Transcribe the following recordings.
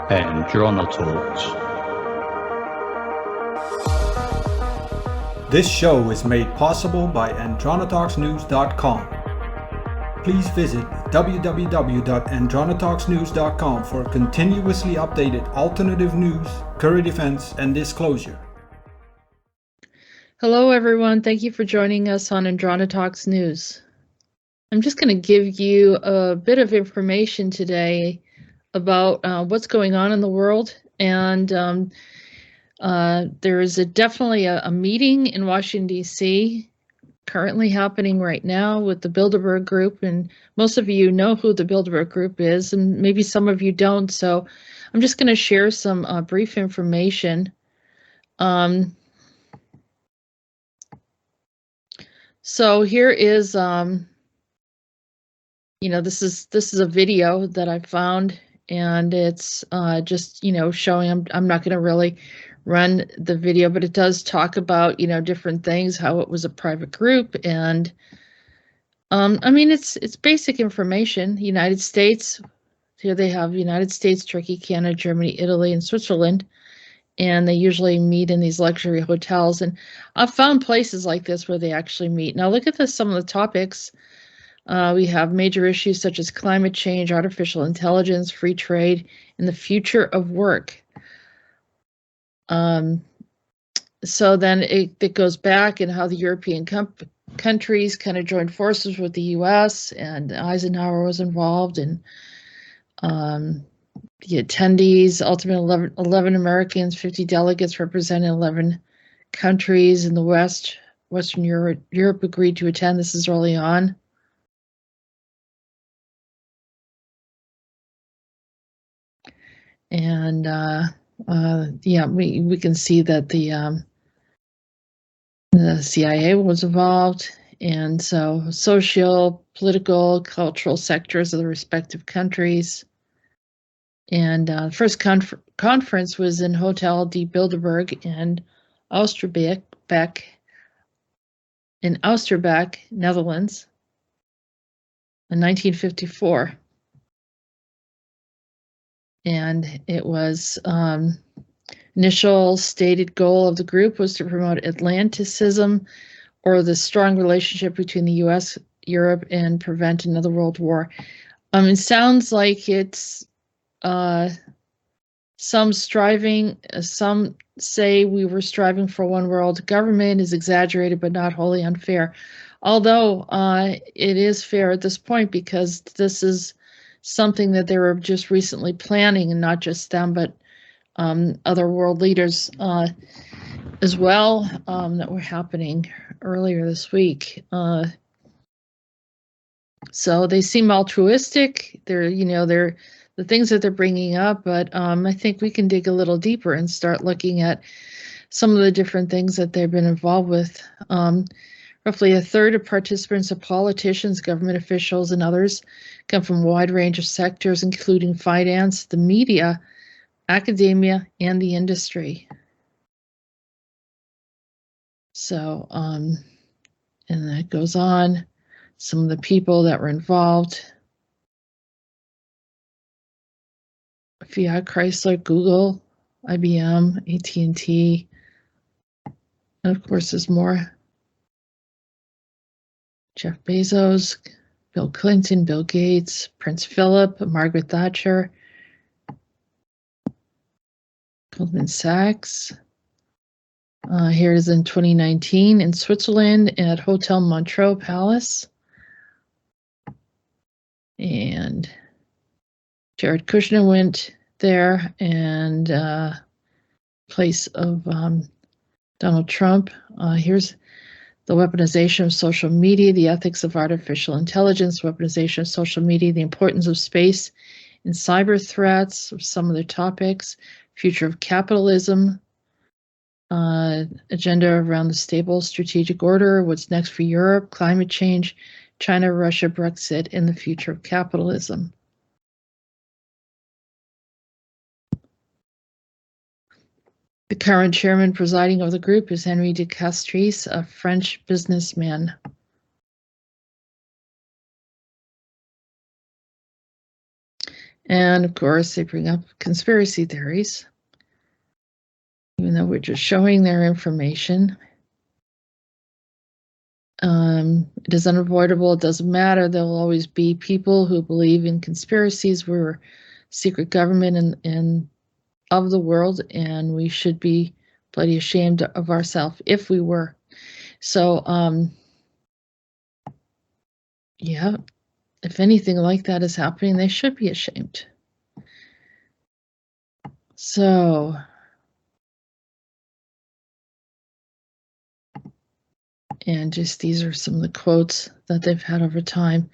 Andronetalks. This show is made possible by Andronetalksnews.com. Please visit www.andronetalksnews.com for continuously updated alternative news, current events, and disclosure. Hello, everyone. Thank you for joining us on Andronetalks News. I'm just going to give you a bit of information today about what's going on in the world. And there is definitely a meeting in Washington, D.C. currently happening right now with the Bilderberg group. And most of you know who the Bilderberg group is, and maybe some of you don't. So I'm just going to share some brief information. So here is, this is a video that I found, and it's just, showing, I'm not going to really run the video, but it does talk about, different things, how it was a private group. And it's basic information. United States, here they have United States, Turkey, Canada, Germany, Italy, and Switzerland. And they usually meet in these luxury hotels. And I've found places like this where they actually meet. Now look at some of the topics. We have major issues such as climate change, artificial intelligence, free trade, and the future of work. So then it goes back and how the European countries kind of joined forces with the U.S. and Eisenhower was involved, and the attendees, ultimately 11 Americans, 50 delegates representing 11 countries in the Western Europe agreed to attend. This is early on. And we can see that the CIA was involved, and so social, political, cultural sectors of the respective countries. And first conference was in Hotel de Bilderberg in Oosterbeek, Netherlands, in 1954. And it was initial stated goal of the group was to promote Atlanticism, or the strong relationship between the U.S., Europe, and prevent another world war. It sounds like it's some say we were striving for one world government is exaggerated but not wholly unfair. Although it is fair at this point, because this is something that they were just recently planning, and not just them, but other world leaders as well, that were happening earlier this week. So they seem altruistic. They're the things that they're bringing up, but I think we can dig a little deeper and start looking at some of the different things that they've been involved with. Roughly a third of participants are politicians, government officials, and others, come from a wide range of sectors, including finance, the media, academia, and the industry. So, and that goes on. Some of the people that were involved: Fiat Chrysler, Google, IBM, AT&T, and of course there's more. Jeff Bezos, Bill Clinton, Bill Gates, Prince Philip, Margaret Thatcher, Goldman Sachs. Here's in 2019 in Switzerland at Hotel Montreux Palace. And Jared Kushner went there, and place of Donald Trump. Here's the weaponization of social media, the ethics of artificial intelligence, weaponization of social media, the importance of space and cyber threats, some of the topics, future of capitalism, agenda around the stable strategic order, what's next for Europe, climate change, China, Russia, Brexit, and the future of capitalism. The current chairman presiding over the group is Henri de Castries, a French businessman. And of course, they bring up conspiracy theories, even though we're just showing their information. It is unavoidable. It doesn't matter. There will always be people who believe in conspiracies. We're secret government and of the world, and we should be bloody ashamed of ourselves if we were. So, yeah, if anything like that is happening, they should be ashamed. So, and just these are some of the quotes that they've had over time.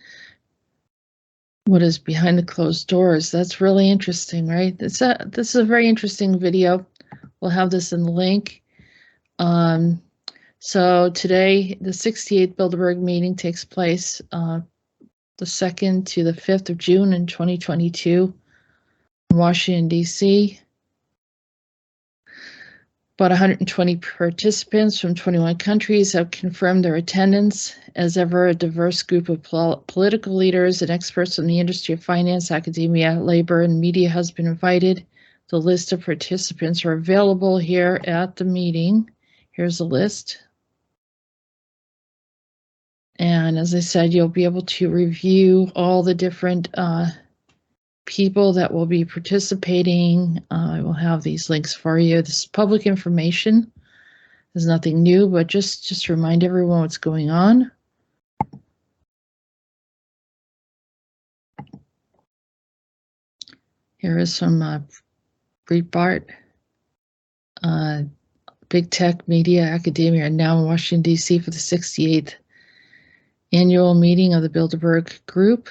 What is behind the closed doors? That's really interesting, right? This is a very interesting video. We'll have this in the link. So today, the 68th Bilderberg meeting takes place the 2nd to the 5th of June in 2022 in Washington, D.C. About 120 participants from 21 countries have confirmed their attendance. As ever, a diverse group of political leaders and experts in the industry of finance, academia, labor, and media has been invited. The list of participants are available here at the meeting. Here's a list. And as I said, you'll be able to review all the different people that will be participating. I will have these links for you. This is public information. There's nothing new, but just to remind everyone what's going on. Here is some Breitbart. Big tech, media, academia are now in Washington, D.C. for the 68th annual meeting of the Bilderberg Group.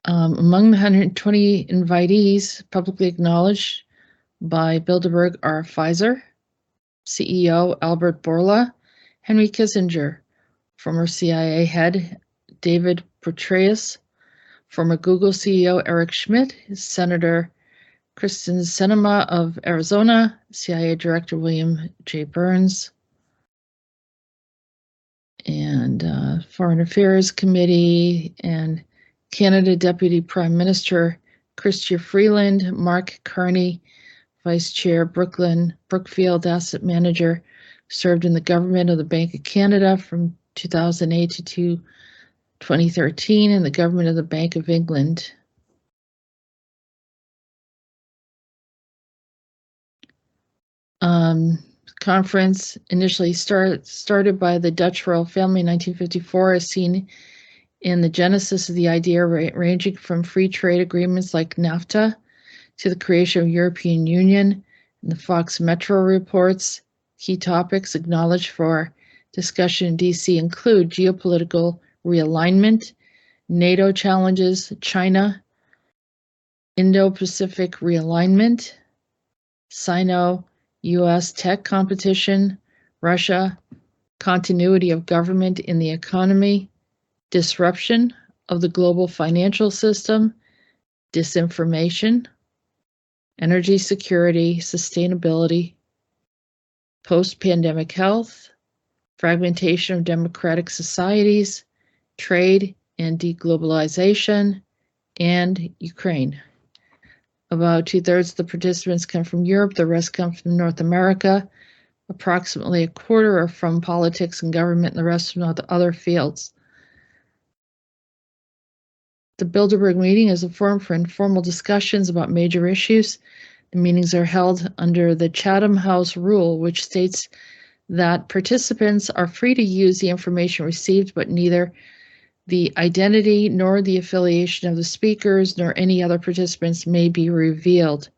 Among the 120 invitees publicly acknowledged by Bilderberg are Pfizer CEO Albert Bourla, Henry Kissinger, former CIA head David Petraeus, former Google CEO Eric Schmidt, Senator Kristen Sinema of Arizona, CIA Director William J. Burns, and Foreign Affairs Committee, and Canada Deputy Prime Minister Chrystia Freeland, Mark Carney, Vice Chair Brookfield Asset Manager, served in the government of the Bank of Canada from 2008 to 2013, and the government of the Bank of England. Conference initially started by the Dutch royal family in 1954, is seen in the genesis of the idea ranging from free trade agreements like NAFTA to the creation of European Union. And the Fox Metro reports key topics acknowledged for discussion in DC include geopolitical realignment, NATO challenges, China, Indo-Pacific realignment, Sino-US tech competition, Russia, continuity of government in the economy, disruption of the global financial system, disinformation, energy security, sustainability, post-pandemic health, fragmentation of democratic societies, trade and deglobalization, and Ukraine. About 2/3 of the participants come from Europe, the rest come from North America. Approximately a quarter are from politics and government, and the rest from other fields. The Bilderberg meeting is a forum for informal discussions about major issues. The meetings are held under the Chatham House rule, which states that participants are free to use the information received, but neither the identity nor the affiliation of the speakers nor any other participants may be revealed.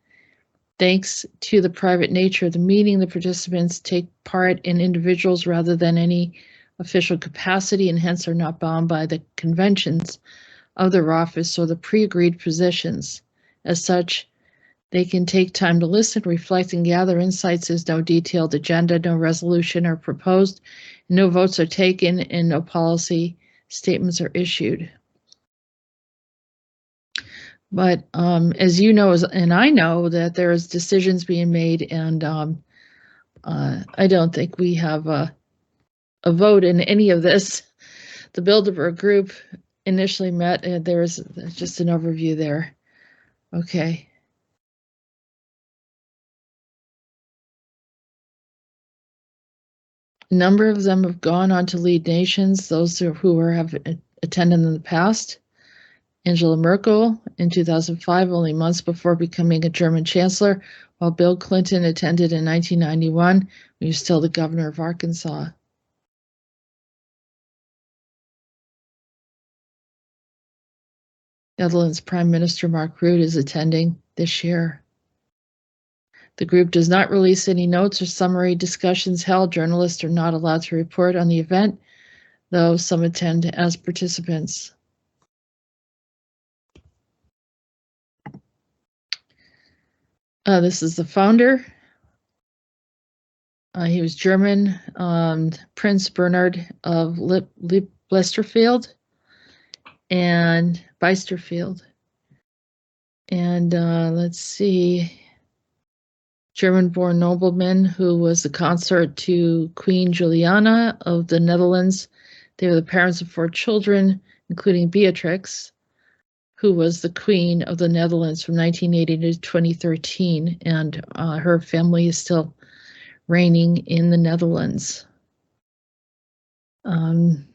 Thanks to the private nature of the meeting, the participants take part in individuals rather than any official capacity, and hence are not bound by the conventions of their office or the pre-agreed positions. As such, they can take time to listen, reflect, and gather insights. There's no detailed agenda, no resolution are proposed, no votes are taken, and no policy statements are issued. But as you know, and I know, that there's decisions being made, and I don't think we have a vote in any of this. The Bilderberg Group initially met, and there's just an overview there. Okay. A number of them have gone on to lead nations, those who have attended in the past. Angela Merkel in 2005, only months before becoming a German chancellor, while Bill Clinton attended in 1991 when he was still the governor of Arkansas. Netherlands Prime Minister Mark Rutte is attending this year. The group does not release any notes or summary discussions held. Journalists are not allowed to report on the event, though some attend as participants. This is the founder. He was German, Prince Bernhard of Blesterfield and Beisterfield. And let's see, German-born nobleman who was the consort to Queen Juliana of the Netherlands. They were the parents of 4 children, including Beatrix, who was the Queen of the Netherlands from 1980 to 2013, and her family is still reigning in the Netherlands. And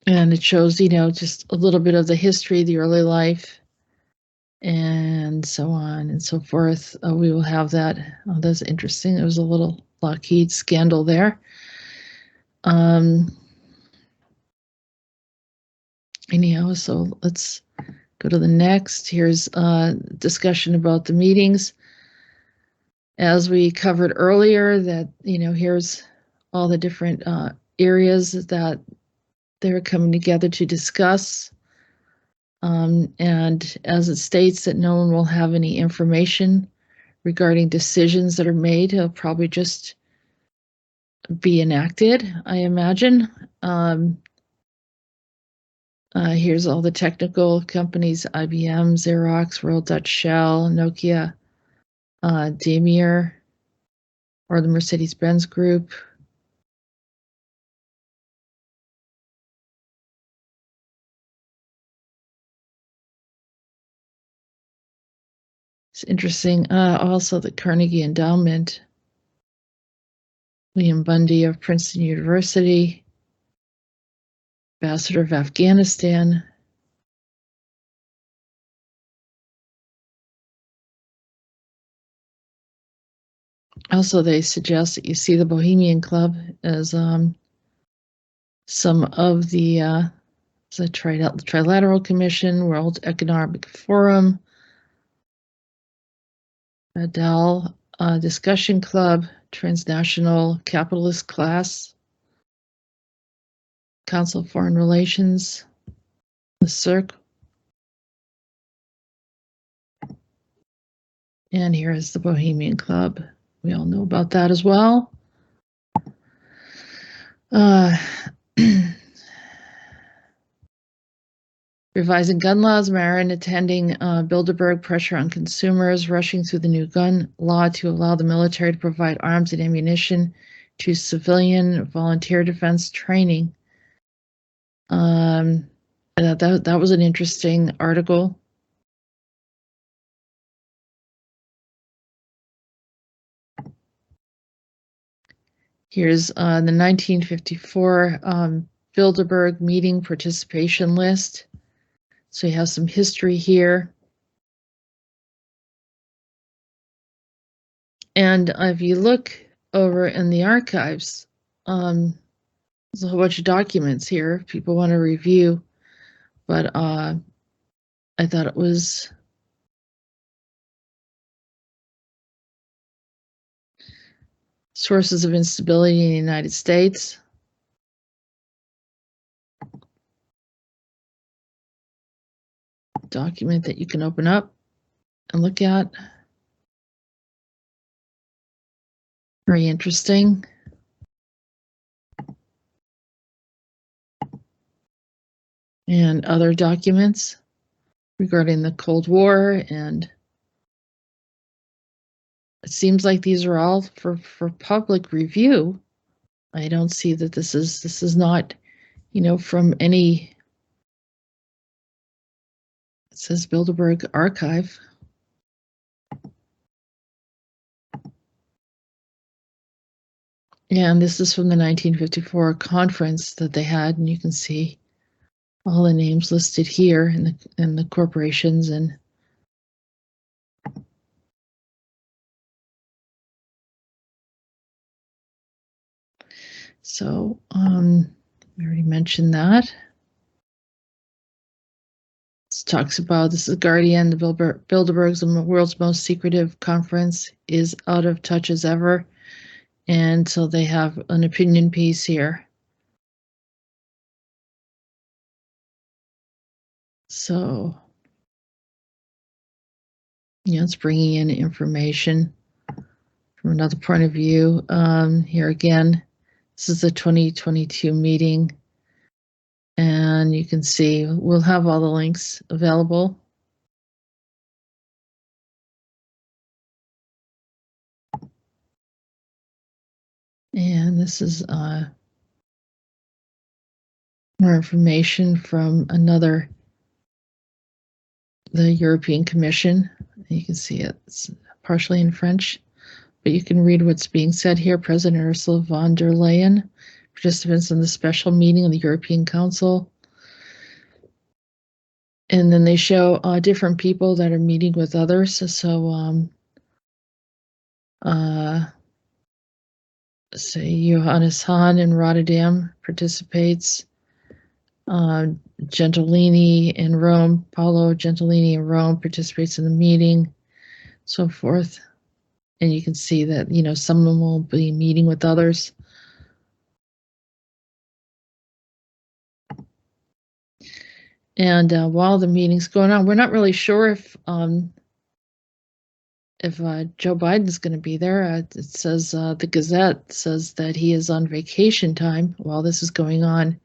it shows, just a little bit of the history, the early life, and so on and so forth. We will have that. Oh, that's interesting. There was a little Lockheed scandal there. Anyhow, so let's go to the next. Here's a discussion about the meetings. As we covered earlier, that, here's all the different areas that they're coming together to discuss. And as it states that no one will have any information regarding decisions that are made, it'll probably just be enacted, I imagine. Here's all the technical companies: IBM, Xerox, Royal Dutch Shell, Nokia, Daimler, or the Mercedes-Benz Group. It's interesting. Also, the Carnegie Endowment, William Bundy of Princeton University, ambassador of Afghanistan. Also, they suggest that you see the Bohemian Club as some of the Trilateral Commission, World Economic Forum, Adele Discussion Club, Transnational Capitalist Class, Council of Foreign Relations, the CIRC. And here is the Bohemian Club. We all know about that as well. Revising gun laws, Marin attending Bilderberg, pressure on consumers, rushing through the new gun law to allow the military to provide arms and ammunition to civilian volunteer defense training. That was an interesting article. Here's the 1954 Bilderberg meeting participation list. So you have some history here. And if you look over in the archives, there's a whole bunch of documents here if people want to review. But I thought it was sources of instability in the United States. Document that you can open up and look at. Very interesting. And other documents regarding the Cold War, and it seems like these are all for public review. I don't see that this is not, from any says Bilderberg Archive. And this is from the 1954 conference that they had, and you can see all the names listed here in the corporations. And so we already mentioned that. This talks about, this is Guardian, the Bilderberg's the world's most secretive conference is out of touch as ever. And so they have an opinion piece here. So, yeah, it's bringing in information from another point of view. Here again, this is the 2022 meeting. And you can see we'll have all the links available. And this is more information from the European Commission. You can see it's partially in French, but you can read what's being said here. President Ursula von der Leyen, participants in the special meeting of the European Council. And then they show different people that are meeting with others. So, say Johannes Hahn in Rotterdam participates. Gentilini in Rome, Paolo Gentilini in Rome participates in the meeting, so forth. And you can see that, you know, some of them will be meeting with others. And while the meeting's going on, we're not really sure if Joe Biden's going to be there. It says the Gazette says that he is on vacation time while this is going on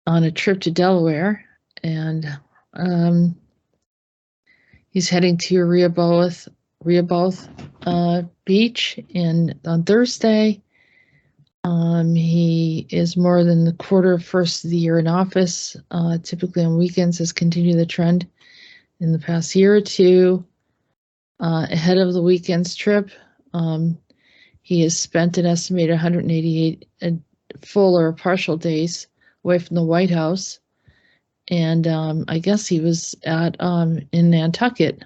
a trip to Delaware, and he's heading to Rehoboth Beach on Thursday. He is more than the quarter first of the year in office, typically on weekends, has continued the trend in the past year or two. Ahead of the weekend's trip, he has spent an estimated 188 full or partial days away from the White House. And I guess he was in Nantucket.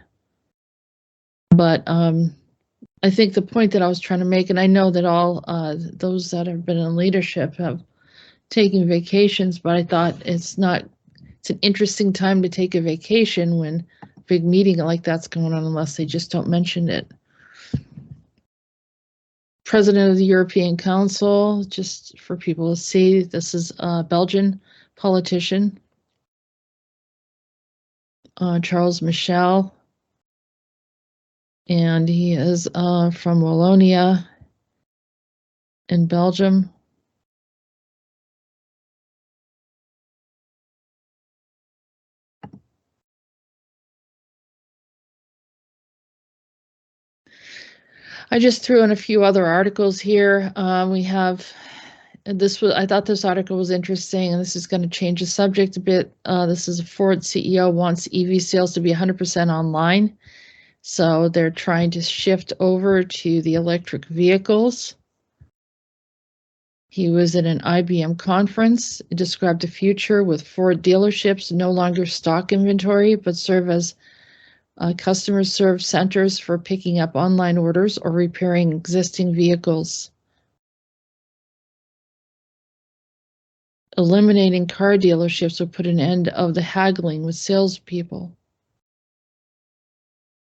But I think the point that I was trying to make, and I know that all those that have been in leadership have taken vacations, but I thought it's an interesting time to take a vacation when a big meeting like that's going on, unless they just don't mention it. President of the European Council, just for people to see, this is a Belgian politician, Charles Michel, and he is from Wallonia in Belgium. I just threw in a few other articles here. We have I thought this article was interesting, and this is going to change the subject a bit. This is a Ford CEO wants EV sales to be 100% online. So they're trying to shift over to the electric vehicles. He was at an IBM conference, described the future with Ford dealerships no longer stock inventory, but serve as customer service centers for picking up online orders or repairing existing vehicles. Eliminating car dealerships would put an end of the haggling with salespeople.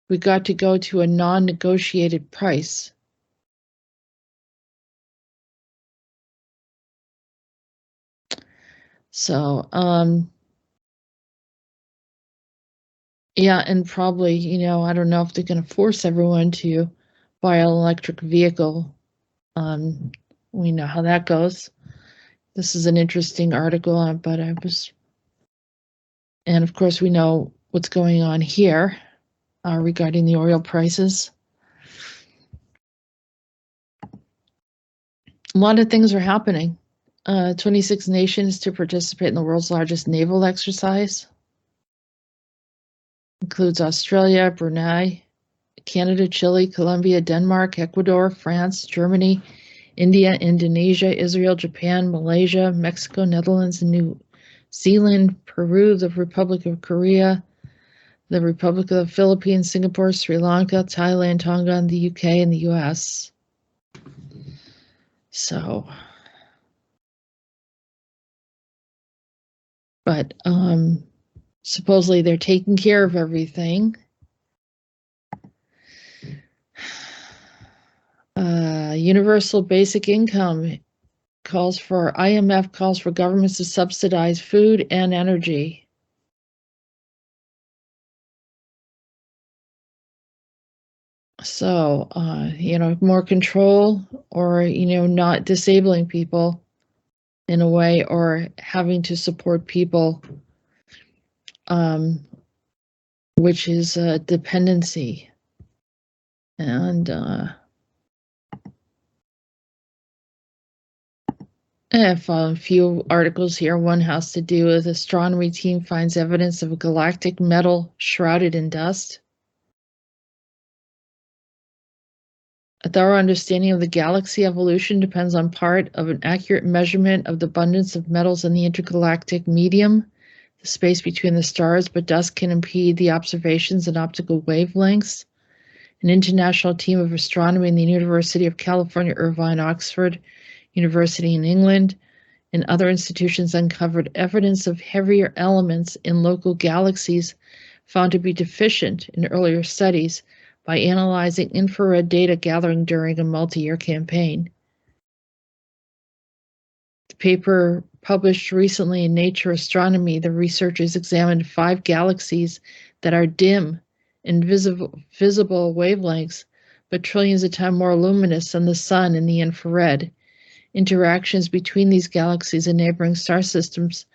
We got to go to a non-negotiated price. So, yeah, and probably, you know, I don't know if they're going to force everyone to buy an electric vehicle. We know how that goes. This is an interesting article, but and of course we know what's going on here regarding the oil prices. A lot of things are happening. 26 nations to participate in the world's largest naval exercise. includes Australia, Brunei, Canada, Chile, Colombia, Denmark, Ecuador, France, Germany, India, Indonesia, Israel, Japan, Malaysia, Mexico, Netherlands, and New Zealand, Peru, the Republic of Korea, the Republic of the Philippines, Singapore, Sri Lanka, Thailand, Tonga, and the UK and the US. So, but supposedly they're taking care of everything. Universal basic income IMF calls for governments to subsidize food and energy. So, more control, or, not disabling people in a way, or having to support people, which is a dependency. And I have a few articles here. One has to do with astronomy team finds evidence of a galactic metal shrouded in dust. A thorough understanding of the galaxy evolution depends on part of an accurate measurement of the abundance of metals in the intergalactic medium, the space between the stars, but dust can impede the observations and optical wavelengths. An international team of astronomy in the University of California, Irvine, Oxford University in England, and other institutions uncovered evidence of heavier elements in local galaxies found to be deficient in earlier studies by analyzing infrared data gathering during a multi-year campaign. The paper published recently in Nature Astronomy, the researchers examined 5 galaxies that are dim in visible wavelengths, but trillions of times more luminous than the sun in the infrared. Interactions between these galaxies and neighboring star systems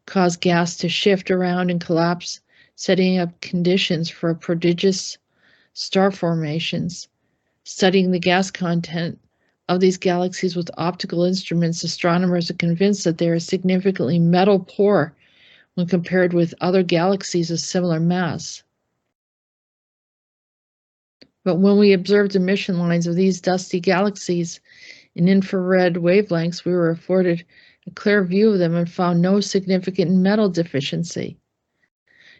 cause gas to shift around and collapse, setting up conditions for prodigious star formations. Studying the gas content of these galaxies with optical instruments, astronomers are convinced that they are significantly metal poor when compared with other galaxies of similar mass. But when we observed emission lines of these dusty galaxies in infrared wavelengths, we were afforded a clear view of them and found no significant metal deficiency.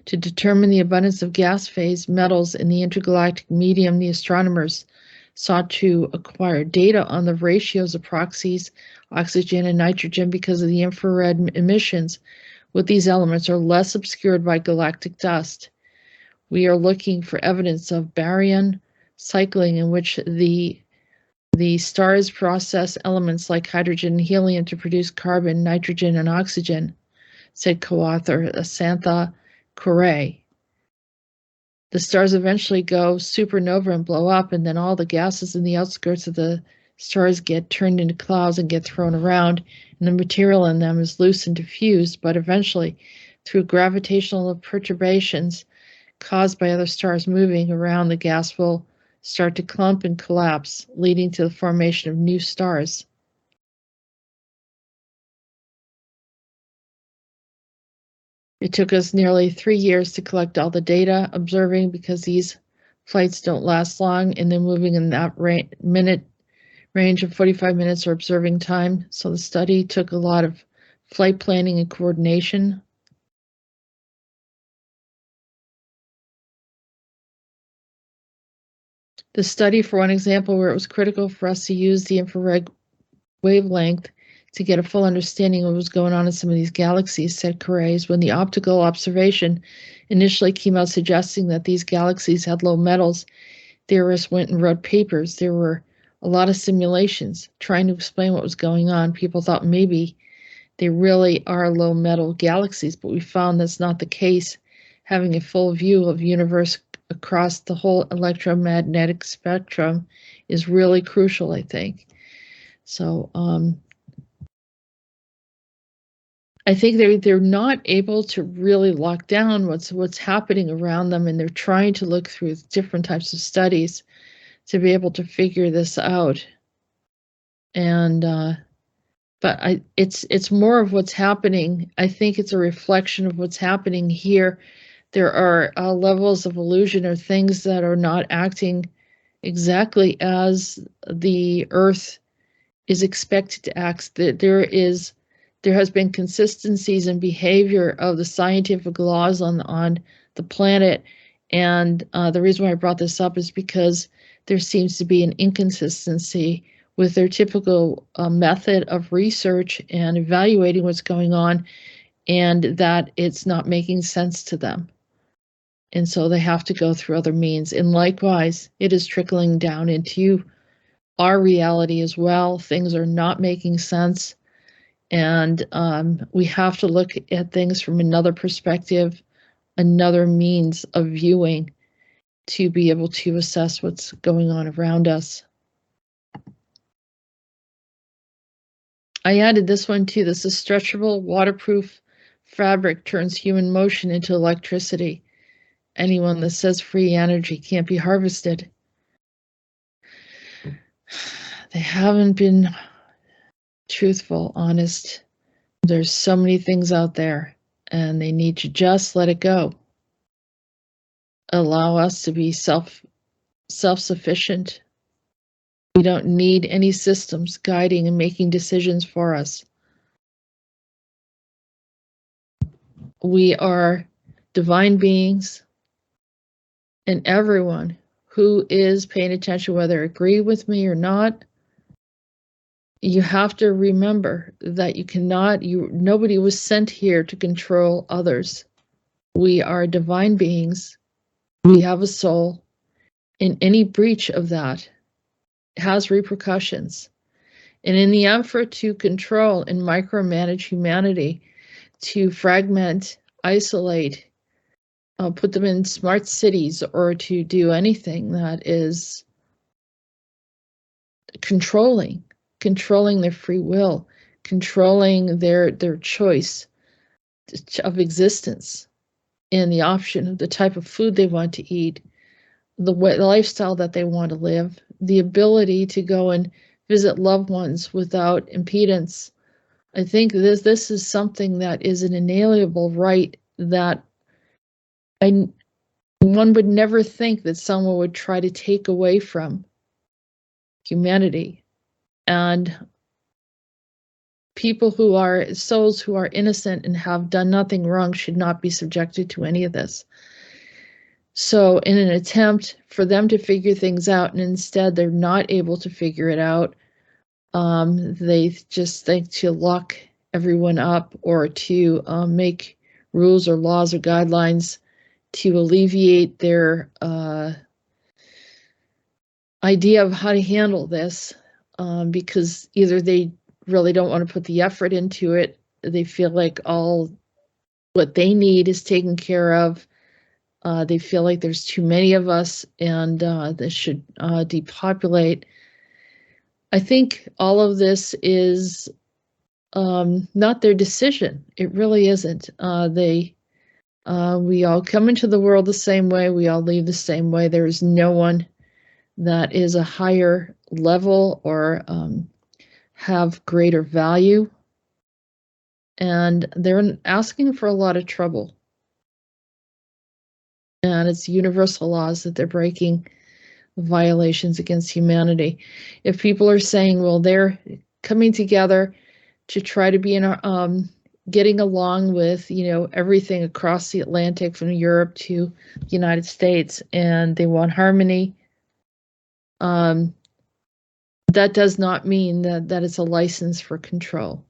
To determine the abundance of gas phase metals in the intergalactic medium, the astronomers sought to acquire data on the ratios of proxies, oxygen and nitrogen, because of the infrared emissions with these elements are less obscured by galactic dust. We are looking for evidence of baryon cycling, in which the stars process elements like hydrogen and helium to produce carbon, nitrogen, and oxygen, said co-author Asantha Correa. The stars eventually go supernova and blow up, and then all the gases in the outskirts of the stars get turned into clouds and get thrown around, and the material in them is loose and diffused, but eventually, through gravitational perturbations caused by other stars moving around, the gas will start to clump and collapse, leading to the formation of new stars. It took us nearly 3 years to collect all the data, observing, because these flights don't last long, and then moving in that range of 45 minutes or observing time. So the study took a lot of flight planning and coordination. The study, for one example, where it was critical for us to use the infrared wavelength to get a full understanding of what was going on in some of these galaxies, said Correa, when the optical observation initially came out suggesting that these galaxies had low metals, theorists went and wrote papers. There were a lot of simulations trying to explain what was going on. People thought maybe they really are low metal galaxies, but we found that's not the case. Having a full view of the universe across the whole electromagnetic spectrum is really crucial, I think. So I think they're not able to really lock down what's happening around them, and they're trying to look through different types of studies to be able to figure this out. And but it's more of what's happening. I think it's a reflection of what's happening here, There are levels of illusion or things that are not acting exactly as the Earth is expected to act. That there has been consistencies in behavior of the scientific laws on the planet, and the reason why I brought this up is because there seems to be an inconsistency with their typical method of research and evaluating what's going on, and that it's not making sense to them. And so they have to go through other means. And likewise, it is trickling down into our reality as well. Things are not making sense. And we have to look at things from another perspective, another means of viewing to be able to assess what's going on around us. I added this one too. This is stretchable, waterproof fabric turns human motion into electricity. Anyone that says free energy can't be harvested. They haven't been truthful, honest. There's so many things out there, and they need to just let it go. Allow us to be self-sufficient. We don't need any systems guiding and making decisions for us. We are divine beings, and everyone who is paying attention, whether agree with me or not, you have to remember that nobody was sent here to control others. We are divine beings. We have a soul, and any breach of that has repercussions. And in the effort to control and micromanage humanity, to fragment, isolate, put them in smart cities, or to do anything that is controlling their free will, controlling their choice of existence and the option of the type of food they want to eat, the lifestyle that they want to live, the ability to go and visit loved ones without impedance. I think this is something that is an inalienable right that one would never think that someone would try to take away from humanity. And people who are souls who are innocent and have done nothing wrong should not be subjected to any of this. So in an attempt for them to figure things out, and instead they're not able to figure it out, they just think to lock everyone up or to make rules or laws or guidelines to alleviate their idea of how to handle this, because either they really don't want to put the effort into it, they feel like all what they need is taken care of, they feel like there's too many of us and this should depopulate. I think all of this is not their decision. It really isn't. We all come into the world the same way. We all leave the same way. There is no one that is a higher level or have greater value. And they're asking for a lot of trouble. And it's universal laws that they're breaking, violations against humanity. If people are saying, well, they're coming together to try to be in getting along with, everything across the Atlantic from Europe to the United States, and they want harmony, that does not mean that it's a license for control.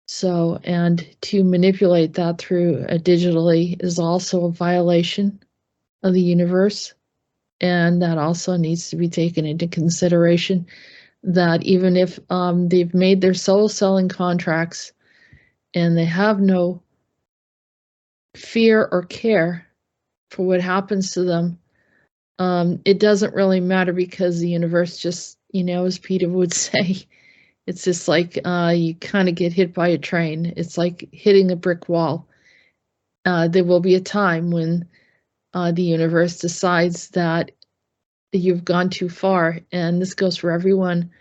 So, and to manipulate that through digitally is also a violation of the universe. And that also needs to be taken into consideration, that even if they've made their soul selling contracts and they have no fear or care for what happens to them, it doesn't really matter, because the universe just, as Peter would say, it's just like you kind of get hit by a train. It's like hitting a brick wall. There will be a time when the universe decides that you've gone too far, and this goes for everyone.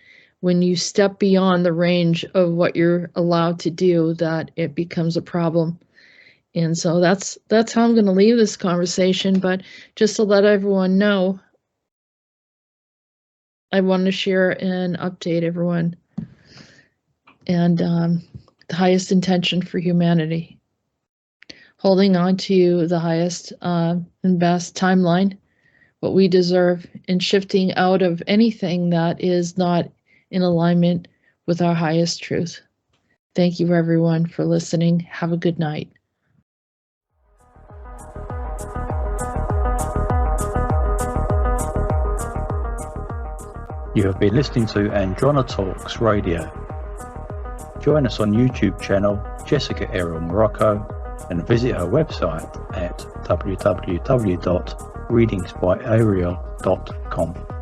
When you step beyond the range of what you're allowed to do, that it becomes a problem. And so that's how I'm going to leave this conversation. But just to let everyone know, I want to share and update everyone. And the highest intention for humanity. Holding on to the highest and best timeline, what we deserve, and shifting out of anything that is not in alignment with our highest truth. Thank you, everyone, for listening. Have a good night. You have been listening to Andronetalks Radio. Join us on YouTube channel Jessica Arael Morocco and visit our website at www.readingsbyarael.com.